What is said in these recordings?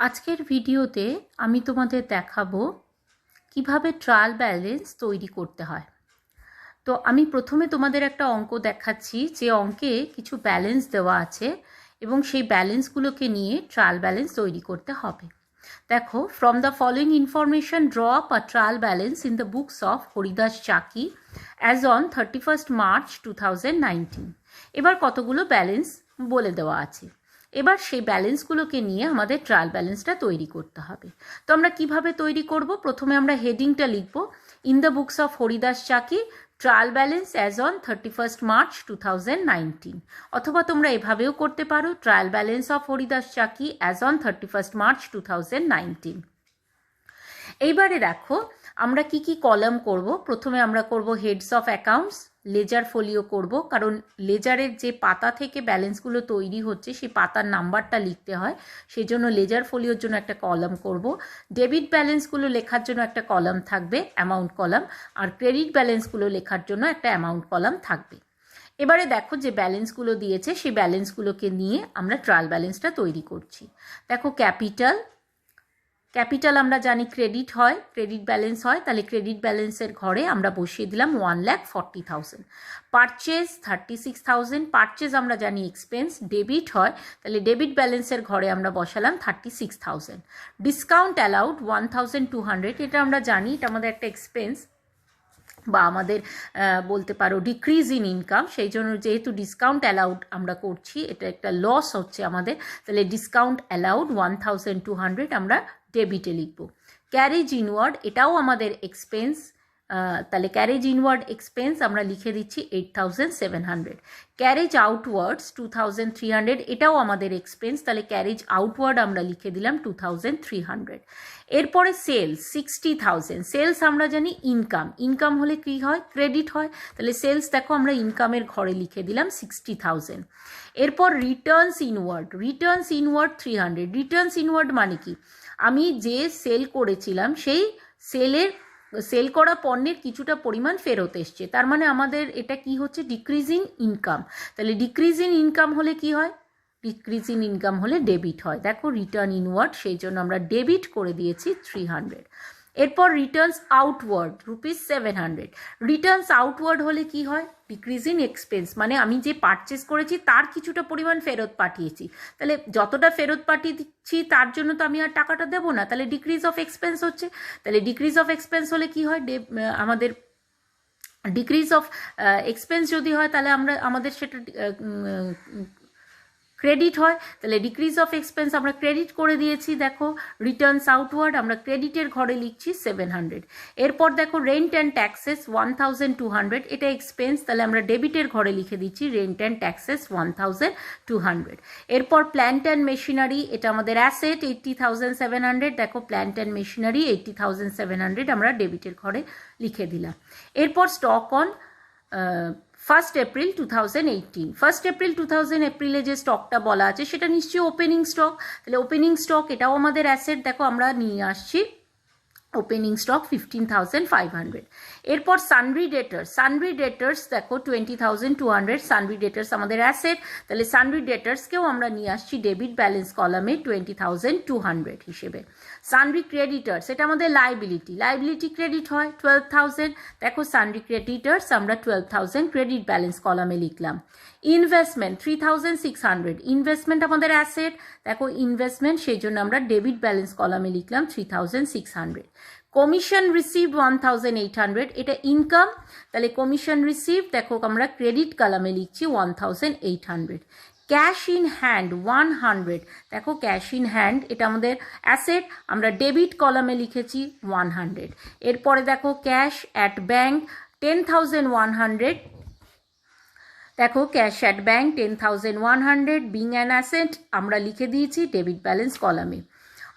আজকের ভিডিওতে আমি তোমাদের দেখাবো কিভাবে ট্রায়াল ব্যালেন্স তৈরি করতে হয়। তো আমি প্রথমে তোমাদের একটা অঙ্ক দেখাচ্ছি, যে অঙ্কে কিছু ব্যালেন্স দেওয়া আছে এবং সেই ব্যালেন্সগুলোকে নিয়ে ট্রায়াল ব্যালেন্স তৈরি করতে হবে। দেখো, from the following information draw up a trial balance in the books of Haridas চাকি অ্যাজ অন 31st March 2019। এবার কতগুলো ব্যালেন্স বলে দেওয়া আছে। এবার সেই ব্যালেন্সগুলোকে নিয়ে আমাদের ট্রায়াল ব্যালেন্সটা তৈরি করতে হবে। তো আমরা কিভাবে তৈরি করব? প্রথমে আমরা হেডিংটা লিখব, in the books of Haridas Chaki trial balance as on 31st March 2019। অথবা তোমরা এভাবেও করতে পারো, ট্রায়াল ব্যালেন্স অফ হরিদাস চাকি অ্যাজ অন 31st March 2019। এইবারে দেখো আমরা কি কি কলাম করব। প্রথমে আমরা করব heads of accounts, ledger folio করব, কারণ লেজারের যে পাতা থেকে ব্যালেন্সগুলো তৈরি হচ্ছে সেই পাতার নাম্বারটা লিখতে হয়, সেই জন্য লেজার ফোলিওর জন্য একটা কলাম করব। ডেবিট ব্যালেন্সগুলো লেখার জন্য একটা কলাম থাকবে, অ্যামাউন্ট কলাম, আর ক্রেডিট ব্যালেন্সগুলো লেখার জন্য একটা অ্যামাউন্ট কলাম থাকবে। এবারে দেখো যে ব্যালেন্সগুলো দিয়েছে সেই ব্যালেন্সগুলোকে নিয়ে আমরা ট্রায়াল ব্যালেন্সটা তৈরি করছি। দেখো, ক্যাপিটাল আমরা জানি ক্রেডিট হয়, ক্রেডিট ব্যালেন্স হয়, তাহলে ক্রেডিট ব্যালেন্সের ঘরে আমরা বসিয়ে দিলাম 1,40,000। পারচেজ 36,000, পারচেজ আমরা জানি এক্সপেন্স, ডেবিট হয়, তাহলে ডেবিট ব্যালেন্সের ঘরে আমরা বসালাম 36,000। ডিসকাউন্ট অ্যালাউড 1,200, এটা আমরা জানি এটা আমাদের একটা এক্সপেন্স বা আমাদের বলতে পারো ডিক্রিজ ইন ইনকাম, সেই জন্য যেহেতু ডিসকাউন্ট অ্যালাউড আমরা করছি, এটা একটা লস হচ্ছে আমাদের, তাহলে ডিসকাউন্ট অ্যালাউড 1,200 আমরা ডেবিটে লিখব। ক্যারেজ ইনওয়ার্ড, এটাও আমাদের এক্সপেন্স, তাহলে ক্যারেজ ইনওয়ার্ড এক্সপেন্স আমরা লিখে দিচ্ছি 8,700। ক্যারেজ আউটওয়ার্ডস 2,300, এটাও আমাদের এক্সপেন্স, তাহলে ক্যারেজ আউটওয়ার্ড আমরা লিখে দিলাম 2,300। এরপরে সেলস 60,000, সেলস আমরা জানি ইনকাম, ইনকাম হলে কী হয়? ক্রেডিট হয়, তাহলে সেলস দেখো আমরা ইনকামের ঘরে লিখে দিলাম 60,000। এরপর রিটার্নস ইনওয়ার্ড 300। রিটার্নস ইনওয়ার্ড মানে কি? আমি যে সেল করেছিলাম সেই সেল করা পণ্যের কিছুটা পরিমাণ ফেরত এসছে, তার মানে আমাদের এটা কি হচ্ছে? Decreasing income. তাহলে ডিক্রিজিং ইনকাম হলে কি হয়? ডিক্রিজিং ইনকাম হলে ডেবিট হয়। দেখো, রিটার্ন ইনওয়ার্ড, সেই জন্য আমরা ডেবিট করে দিয়েছি 300। এরপর রিটার্নস আউটওয়ার্ড ₹700। রিটার্নস আউটওয়ার্ড হলে কি হয়? ডিক্রিজিং এক্সপেন্স, মানে আমি যে পারচেস করেছি তার কিছুটা পরিমাণ ফেরত পাঠিয়েছি, তাহলে যতটা ফেরত পাঠিয়ে দিচ্ছি তার জন্য তো আমি আর টাকাটা দেবো না, তাহলে ডিক্রিজ অফ এক্সপেন্স হচ্ছে। তাহলে ডিক্রিজ অফ এক্সপেন্স হলে কি হয়? আমাদের ডিক্রিজ অফ এক্সপেন্স যদি হয় তাহলে আমাদের সেটা ক্রেডিট হয়, তাহলে ডিক্রিজ অফ এক্সপেন্স আমরা ক্রেডিট করে দিয়েছি। দেখো, রিটার্নস আউটওয়ার্ড আমরা ক্রেডিটের ঘরে লিখছি 700। এরপর দেখো, রেন্ট অ্যান্ড ট্যাক্সেস 1,200, এটা এক্সপেন্স, তাহলে আমরা ডেবিটের ঘরে লিখে দিচ্ছি রেন্ট অ্যান্ড ট্যাক্সেস 1,200। এরপর প্ল্যান্ট অ্যান্ড মেশিনারি, এটা আমাদের অ্যাসেট 80,700, দেখো প্ল্যান্ট অ্যান্ড মেশিনারি 80,700 আমরা ডেবিটের ঘরে লিখে দিলাম। এরপর stock on 1st April 2018, 1st April 2018 যে স্টকটা বলা আছে সেটা নিশ্চয়ই ওপেনিং স্টক, তাহলে ওপেনিং স্টক এটাও আমাদের অ্যাসেট, দেখো আমরা নিয়ে আসছি ওপেনিং স্টক 15,500। এরপর সানরি ডেটার্স দেখো 20,200, সানরি ডেটার্স আমাদের অ্যাসেট, তাহলে সানরি ডেটার্সকেও আমরা নিয়ে আসছি ডেবিট ব্যালেন্স কলামে 20,200 হিসেবে। সানরি ক্রেডিটার্স, এটা আমাদের লাইবিলিটি ক্রেডিট হয় 12,000, দেখো সানরি ক্রেডিটার্স আমরা 12,000 ক্রেডিট ব্যালেন্স কলামে লিখলাম। ইনভেস্টমেন্ট 3,600, ইনভেস্টমেন্ট আমাদের অ্যাসেট, দেখো ইনভেস্টমেন্ট, সেই জন্য আমরা ডেবিট ব্যালেন্স কলামে লিখলাম 3,600। কমিশন রিসিভড 1,800, এটা ইনকাম, তাহলে কমিশন রিসিভড দেখো আমরা ক্রেডিট কলামে লিখছি 1,800। ক্যাশ ইন হ্যান্ড 100, দেখো ক্যাশ ইন হ্যান্ড এটা আমাদের অ্যাসেট, আমরা ডেবিট কলামে লিখেছি 100। এরপরে দেখো ক্যাশ অ্যাট ব্যাঙ্ক 10,100, দেখো cash at bank 10,100 being an asset আমরা লিখে দিয়েছি ডেবিট ব্যালেন্স কলামে।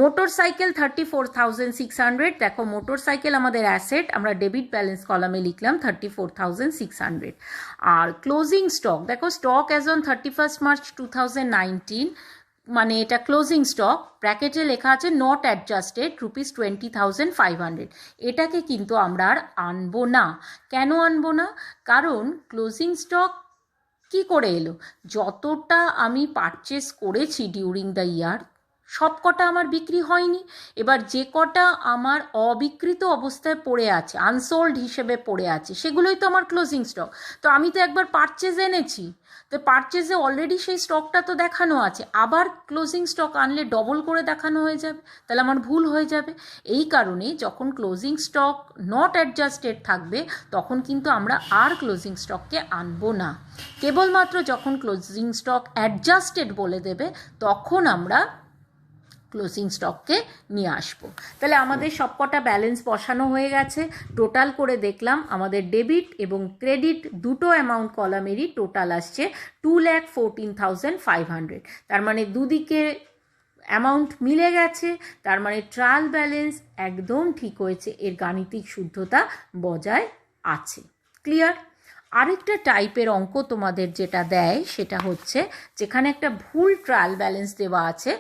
মোটরসাইকেল 34,600, দেখো মোটরসাইকেল আমাদের অ্যাসেট, আমরা ডেবিট ব্যালেন্স কলামে লিখলাম 34,600। আর ক্লোজিং স্টক, দেখো stock as on 31st March 2019, মানে এটা ক্লোজিং স্টক, ব্র্যাকেটে লেখা আছে নট অ্যাডজাস্টেড ₹20,500, এটাকে কিন্তু আমরা আর আনবো না। কেন আনবো না? কারণ ক্লোজিং স্টক কি করে এলো? যতটা আমি পারচেস করেছি ডিউরিং দ্য ইয়ার সব কটা আমার বিক্রি হয়নি। এবার যে কটা আমার অবিকৃত অবস্থায় পড়ে আছে, আনসোল্ড হিসেবে পড়ে আছে, সেগুলোই তো আমার ক্লোজিং স্টক। তো আমি তো একবার পারচেজ এনেছি, তো পারচেজে অলরেডি সেই স্টকটা তো দেখানো আছে, আবার ক্লোজিং স্টক আনলে ডবল করে দেখানো হয়ে যাবে, তাহলে আমার ভুল হয়ে যাবে। এই কারণে যখন ক্লোজিং স্টক নট অ্যাডজাস্টেড থাকবে তখন কিন্তু আমরা আর ক্লোজিং স্টককে আনবো না। কেবলমাত্র যখন ক্লোজিং স্টক অ্যাডজাস্টেড বলে দেবে তখন আমরা ক্লোজিং স্টককে নিয়ে আসবো। তাহলে আমাদের সবকটা ব্যালেন্স বসানো হয়ে গেছে। টোটাল করে দেখলাম আমাদের ডেবিট এবং ক্রেডিট দুটো অ্যামাউন্ট কলামেরই টোটাল আসছে 2,14,500। তার মানে দুদিকে অ্যামাউন্ট মিলে গেছে, তার মানে ট্রায়াল ব্যালেন্স একদম ঠিক হয়েছে, এর গাণিতিক শুদ্ধতা বজায় আছে। ক্লিয়ার? আরেকটা টাইপের অঙ্ক তোমাদের যেটা দেয় সেটা হচ্ছে যেখানে একটা ভুল ট্রায়াল ব্যালেন্স দেওয়া আছে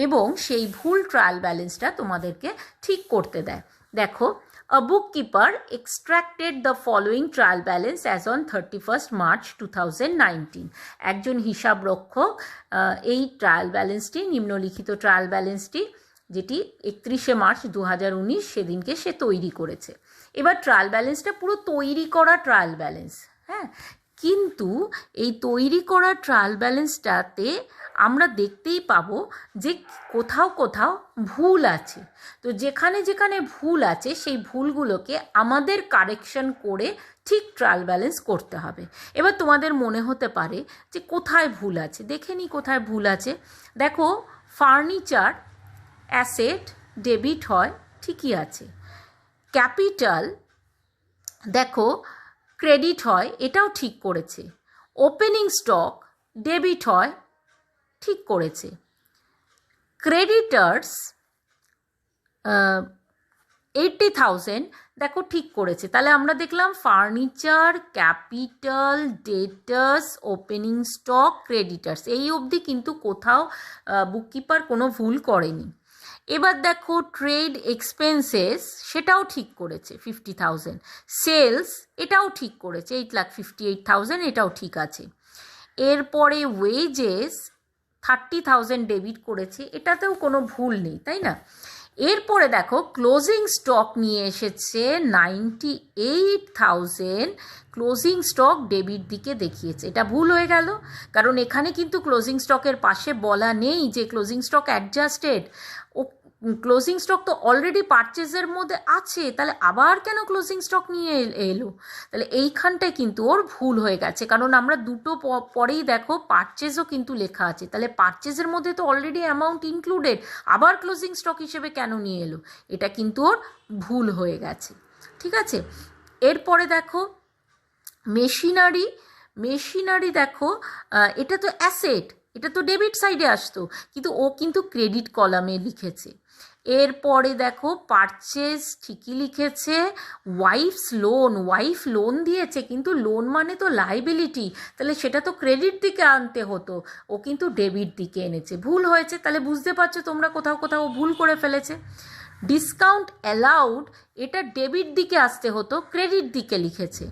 এবং সেই ভুল ট্রায়াল ব্যালেন্সটা তোমাদেরকে ঠিক করতে দেয়। দেখো, a bookkeeper extracted the following trial balance as on 31st March 2019. একজন হিসাব রক্ষক এই ট্রায়াল ব্যালেন্সটি, নিম্নলিখিত ট্রায়াল ব্যালেন্সটি যেটি 31শে মার্চ 2019 সেদিনকে সে তৈরি করেছে। এবার ট্রায়াল ব্যালেন্সটা পুরো তৈরি করা ট্রায়াল ব্যালেন্স, হ্যাঁ, কিন্তু এই তৈরি করা ট্রায়াল ব্যালেন্সটাতে আমরা দেখতেই পাবো যে কোথাও কোথাও ভুল আছে। তো যেখানে যেখানে ভুল আছে সেই ভুলগুলোকে আমাদের কারেকশন করে ঠিক ট্রায়াল ব্যালেন্স করতে হবে। এবার তোমাদের মনে হতে পারে যে কোথায় ভুল আছে, দেখে নি কোথায় ভুল আছে। দেখো, ফার্নিচার অ্যাসেট ডেবিট হয়, ঠিকই আছে। ক্যাপিটাল দেখো ক্রেডিট হয়, এটাও ঠিক করেছে। ওপেনিং স্টক ডেবিট হয়, ঠিক করেছে। ক্রেডিটার্স 80,000 দেখো ঠিক করেছে। তাহলে আমরা দেখলাম furniture, capital, debtors, opening stock, creditors, এই অবধি কিন্তু কোথাও বুককিপার কোনো ভুল করেনি। এবার দেখো ট্রেড এক্সপেন্সেস সেটাও ঠিক করেছে 50,000। সেলস এটাও ঠিক করেছে 8,58,000, এটাও ঠিক আছে। এরপরে ওয়েজেস 30,000 ডেবিট করেছে, এটাতেও কোনো ভুল নেই, তাই না? এরপরে দেখো ক্লোজিং স্টক নিয়ে এসেছে 98,000, ক্লোজিং স্টক ডেবিট দিকে দেখিয়েছে, এটা ভুল হয়ে গেল, কারণ এখানে কিন্তু ক্লোজিং স্টকের পাশে বলা নেই যে ক্লোজিং স্টক অ্যাডজাস্টেড। ও ক্লোজিং স্টক তো অলরেডি পারচেজের মধ্যে আছে, তাহলে আবার কেন ক্লোজিং স্টক নিয়ে এলো? তাহলে এইখানটায় কিন্তু ওর ভুল হয়ে গেছে, কারণ আমরা দুটো পরেই দেখো পারচেজও কিন্তু লেখা আছে, তাহলে পারচেজের মধ্যে তো অলরেডি অ্যামাউন্ট ইনক্লুডেড, আবার ক্লোজিং স্টক হিসেবে কেন নিয়ে এলো? এটা কিন্তু ওর ভুল হয়ে গেছে, ঠিক আছে। এরপরে দেখো মেশিনারি দেখো এটা তো অ্যাসেট, এটা তো ডেবিট সাইডে আসতো, কিন্তু ও কিন্তু ক্রেডিট কলামে লিখেছে। এরপরে দেখো পারচেজ ঠিকই লিখেছে। ওয়াইফ লোন দিয়েছে, কিন্তু লোন মানে তো লাইবিলিটি, তাহলে সেটা তো ক্রেডিট দিকে আনতে হতো, ও কিন্তু ডেবিট দিকে এনেছে, ভুল হয়েছে। তাহলে বুঝতে পারছো তোমরা কোথাও কোথাও ভুল করে ফেলেছে। ডিসকাউন্ট অ্যালাউড এটা ডেবিট দিকে আসতে হতো, ক্রেডিট দিকে লিখেছে।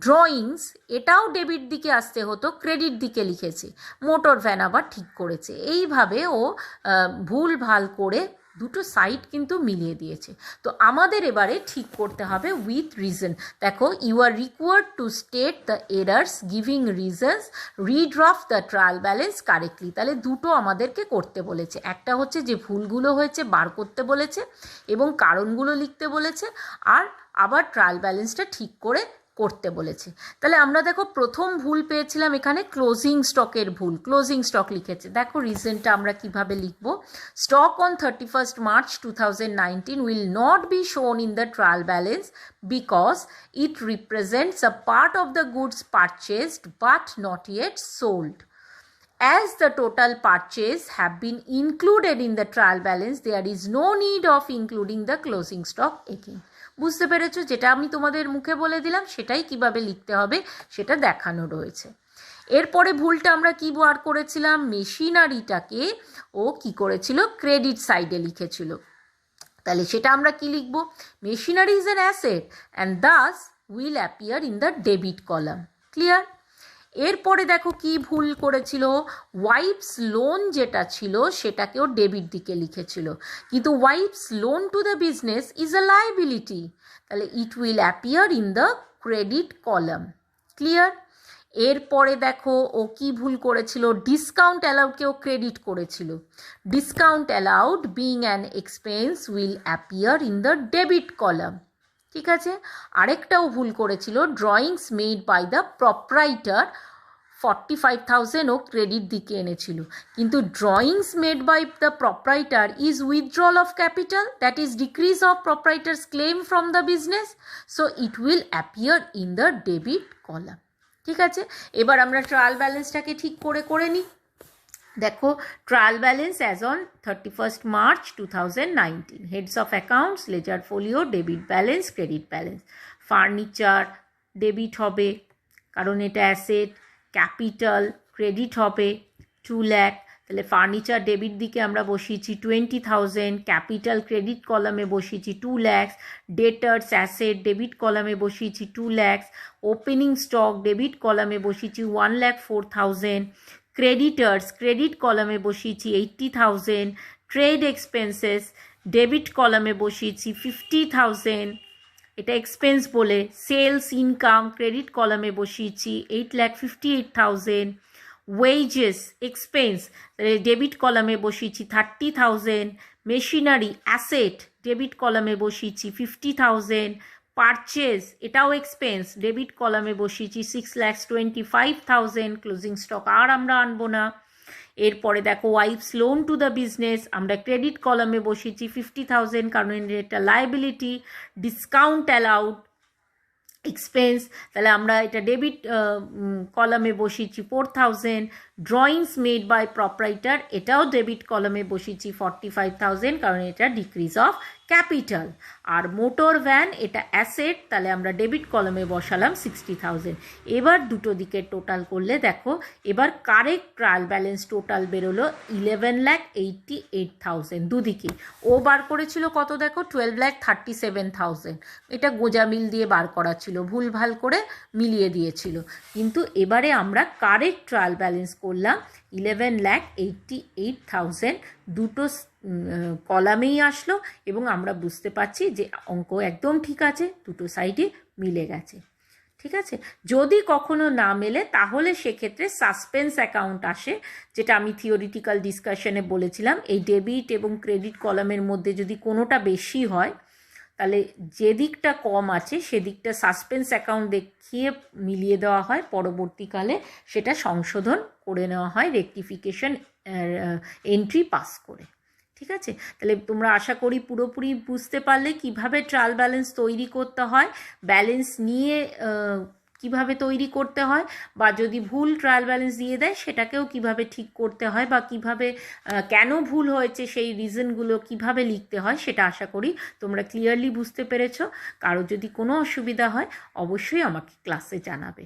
ড্রয়িংস এটাও ডেবিট দিকে আসতে হতো, ক্রেডিট দিকে লিখেছে। মোটর ভ্যান আবার ঠিক করেছে। এইভাবে ও ভুল ভাল করে দুটো সাইড কিন্তু মিলিয়ে দিয়েছে। তো আমাদের এবারে ঠিক করতে হবে উইথ রিজন। দেখো, you are required to state the errors giving reasons, redraft the trial balance correctly. তাহলে দুটো আমাদেরকে করতে বলেছে, একটা হচ্ছে যে ভুলগুলো হয়েছে বার করতে বলেছে এবং কারণগুলো লিখতে বলেছে, আর আবার ট্রায়াল ব্যালেন্সটা ঠিক করে করতে বলেছে। তাহলে আমরা দেখো প্রথম ভুল পেয়েছিলাম এখানে ক্লোজিং স্টকের ভুল, ক্লোজিং স্টক লিখেছে। দেখো রিজনটা আমরা কিভাবে লিখবো। Stock on 31st March 2019 will not be shown in the trial balance because it represents a part of the goods purchased but not yet sold. As the total purchase have been included in the trial balance, there is no need of including the closing stock again. বুঝতে পেরেছো? যেটা আমি তোমাদের মুখে বলে দিলাম সেটাই কিভাবে লিখতে হবে সেটা দেখানো রয়েছে। এরপরে ভুলটা আমরা কি বার করেছিলাম, মেশিনারিটাকে ও কি করেছিল, ক্রেডিট সাইডে লিখেছিল। তাহলে সেটা আমরা কি লিখবো, machinery is an asset and thus will appear in the debit column. Clear? এরপরে দেখো কি ভুল করেছিল, ওয়াইফস লোন যেটা ছিল সেটাকেও ডেবিট দিকে লিখেছিল, কিন্তু wife's loan to the business is a liability, তাহলে it will appear in the credit column. Clear? এরপরে দেখো ও কি ভুল করেছিল, ডিসকাউন্ট অ্যালাউডকেও ক্রেডিট করেছিল। Discount allowed being an expense will appear in the debit column. ঠিক আছে? আরেকটাও ভুল করেছিল, drawings made by the proprietor 45,000 ও ক্রেডিট দিকে এনেছিল, কিন্তু drawings made by the proprietor is withdrawal of capital, that is decrease of proprietor's claim from the business, so it will appear in the debit column. ঠিক আছে? এবার আমরা trial ব্যালেন্সটাকে ঠিক করে নিই। দেখো trial balance as on 31st March 2019, heads of accounts, ledger folio, debit balance, credit balance. Furniture debit হবে কারণ এটা অ্যাসেট, ক্যাপিটাল ক্রেডিট হবে 2 লাখ, তাহলে ফার্নিচার ডেবিট দিকে আমরা বসিয়েছি 20,000, ক্যাপিটাল ক্রেডিট কলামে বসিয়েছি 2 lakhs, ডেটার্স অ্যাসেট ডেবিট কলামে বসিয়েছি 2 lakhs, ওপেনিং স্টক ডেবিট কলামে বসিয়েছি 1,04,000, ক্রেডিটার্স ক্রেডিট কলামে বসিয়েছি 80,000, ট্রেড এক্সপেন্সেস ডেবিট কলামে বসিয়েছি 50,000, এটা এক্সপেন্স বলে, সেলস ইনকাম ক্রেডিট কলামে বসিয়েছি 8,58,000, ওয়েজেস এক্সপেন্স ডেবিট কলামে বসিয়েছি 30,000, মেশিনারি অ্যাসেট ডেবিট কলামে বসিয়েছি 50,000, পারচেজ এটাও এক্সপেন্স ডেবিট কলামে বসিয়েছি 6,25,000, ক্লোজিং স্টক আর আমরা আনবো না। এরপরে দেখো wife's loan to the business আমরা ক্রেডিট কলামে বসিয়েছি 50,000 কারণ এটা লায়াবিলিটি, ডিসকাউন্ট অ্যালাউড এক্সপেন্স, তাহলে আমরা এটা ডেবিট কলামে বসিয়েছি 4,000, ড্রয়িংস মেড বাই প্রপ্রাইটার এটাও ডেবিট কলামে বসিয়েছি 45,000 কারণ এটা ডিক্রিজ অফ ক্যাপিটাল, আর মোটর ভ্যান এটা অ্যাসেট, তাহলে আমরা ডেবিট কলামে বসালাম 60,000। এবার দুটো দিকে টোটাল করলে দেখো এবার কারেক্ট ট্রায়াল ব্যালেন্স টোটাল বেরোলো 11,88,000 দুদিকে। ও বার করেছিল কত দেখো 12,37,000, এটা গোজামিল দিয়ে বার করা ছিল, ভুলভাল করে মিলিয়ে দিয়েছিল, কিন্তু এবারে আমরা কারেক্ট ট্রায়াল ব্যালেন্স করলাম 11,88,000, দুটো কলামেই আসলো এবং আমরা বুঝতে পারছি যে অঙ্ক একদম ঠিক আছে, দুটো সাইডে মিলে গেছে। ঠিক আছে? যদি কখনো না মেলে তাহলে সেক্ষেত্রে সাসপেন্স অ্যাকাউন্ট আসে, যেটা আমি থিওরিটিক্যাল ডিসকাশনে বলেছিলাম, এই ডেবিট এবং ক্রেডিট কলামের মধ্যে যদি কোনোটা বেশি হয় তাহলে যে দিকটা কম আছে সেদিকটা সাসপেন্স অ্যাকাউন্ট দেখিয়ে মিলিয়ে দেওয়া হয়, পরবর্তীকালে সেটা সংশোধন করে নেওয়া হয় রেকটিফিকেশন এন্ট্রি পাস করে। ঠিক আছে? তাহলে তোমরা আশা করি পুরোপুরি বুঝতে পারলে কিভাবে ট্রায়াল ব্যালেন্স তৈরি করতে হয়, ব্যালেন্স নিয়ে কিভাবে তৈরি করতে হয়, বা যদি ভুল ট্রায়াল ব্যালেন্স দিয়ে দেয় সেটাকেও কিভাবে ঠিক করতে হয়, বা কিভাবে কেন ভুল হয়েছে সেই রিজনগুলো কিভাবে লিখতে হয়, সেটা আশা করি তোমরা ক্লিয়ারলি বুঝতে পেরেছো। কারো যদি কোনো অসুবিধা হয় অবশ্যই আমাকে ক্লাসে জানাবে।